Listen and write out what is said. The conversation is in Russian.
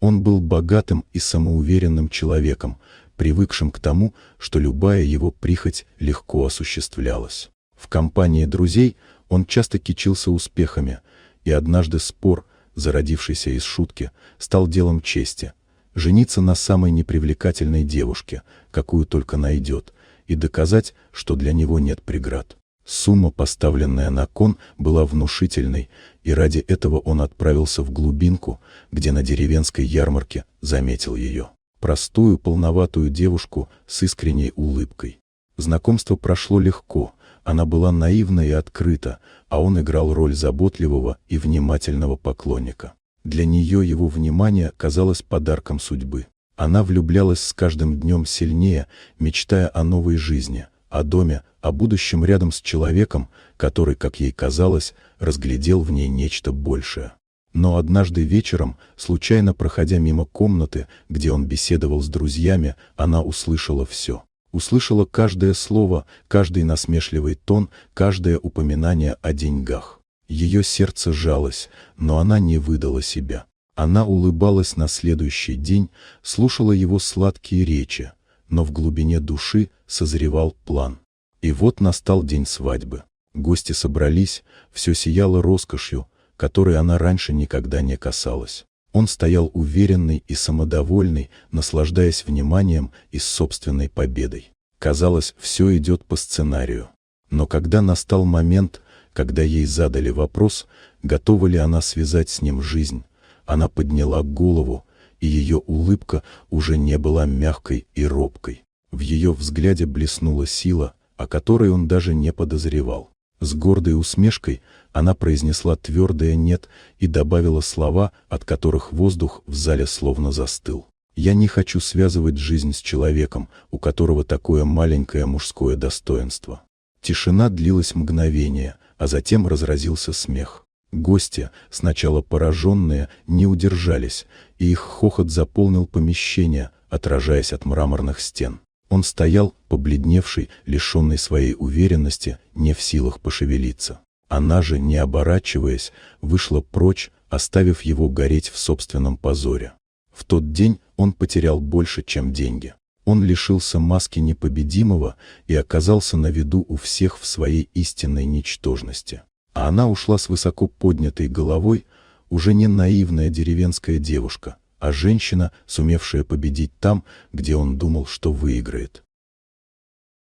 Он был богатым и самоуверенным человеком, привыкшим к тому, что любая его прихоть легко осуществлялась. В компании друзей он часто кичился успехами, и однажды спор, зародившийся из шутки, стал делом чести — жениться на самой непривлекательной девушке, какую только найдет, и доказать, что для него нет преград. Сумма, поставленная на кон, была внушительной, и ради этого он отправился в глубинку, где на деревенской ярмарке заметил ее. Простую, полноватую девушку с искренней улыбкой. Знакомство прошло легко, она была наивна и открыта, а он играл роль заботливого и внимательного поклонника. Для нее его внимание казалось подарком судьбы. Она влюблялась с каждым днем сильнее, мечтая о новой жизни, о доме, о будущем рядом с человеком, который, как ей казалось, разглядел в ней нечто большее. Но однажды вечером, случайно проходя мимо комнаты, где он беседовал с друзьями, она услышала все. Услышала каждое слово, каждый насмешливый тон, каждое упоминание о деньгах. Ее сердце сжалось, но она не выдала себя. Она улыбалась на следующий день, слушала его сладкие речи, но в глубине души созревал план. И вот настал день свадьбы. Гости собрались, все сияло роскошью, которой она раньше никогда не касалась. Он стоял уверенный и самодовольный, наслаждаясь вниманием и собственной победой. Казалось, все идет по сценарию. Но когда настал момент, когда ей задали вопрос, готова ли она связать с ним жизнь, она подняла голову, и ее улыбка уже не была мягкой и робкой. В ее взгляде блеснула сила, о которой он даже не подозревал. С гордой усмешкой она произнесла твердое «нет» и добавила слова, от которых воздух в зале словно застыл. «Я не хочу связывать жизнь с человеком, у которого такое маленькое мужское достоинство». Тишина длилась мгновение, а затем разразился смех. Гости, сначала пораженные, не удержались, и их хохот заполнил помещение, отражаясь от мраморных стен. Он стоял, побледневший, лишенный своей уверенности, не в силах пошевелиться. Она же, не оборачиваясь, вышла прочь, оставив его гореть в собственном позоре. В тот день он потерял больше, чем деньги. Он лишился маски непобедимого и оказался на виду у всех в своей истинной ничтожности. А она ушла с высоко поднятой головой, уже не наивная деревенская девушка, а женщина, сумевшая победить там, где он думал, что выиграет.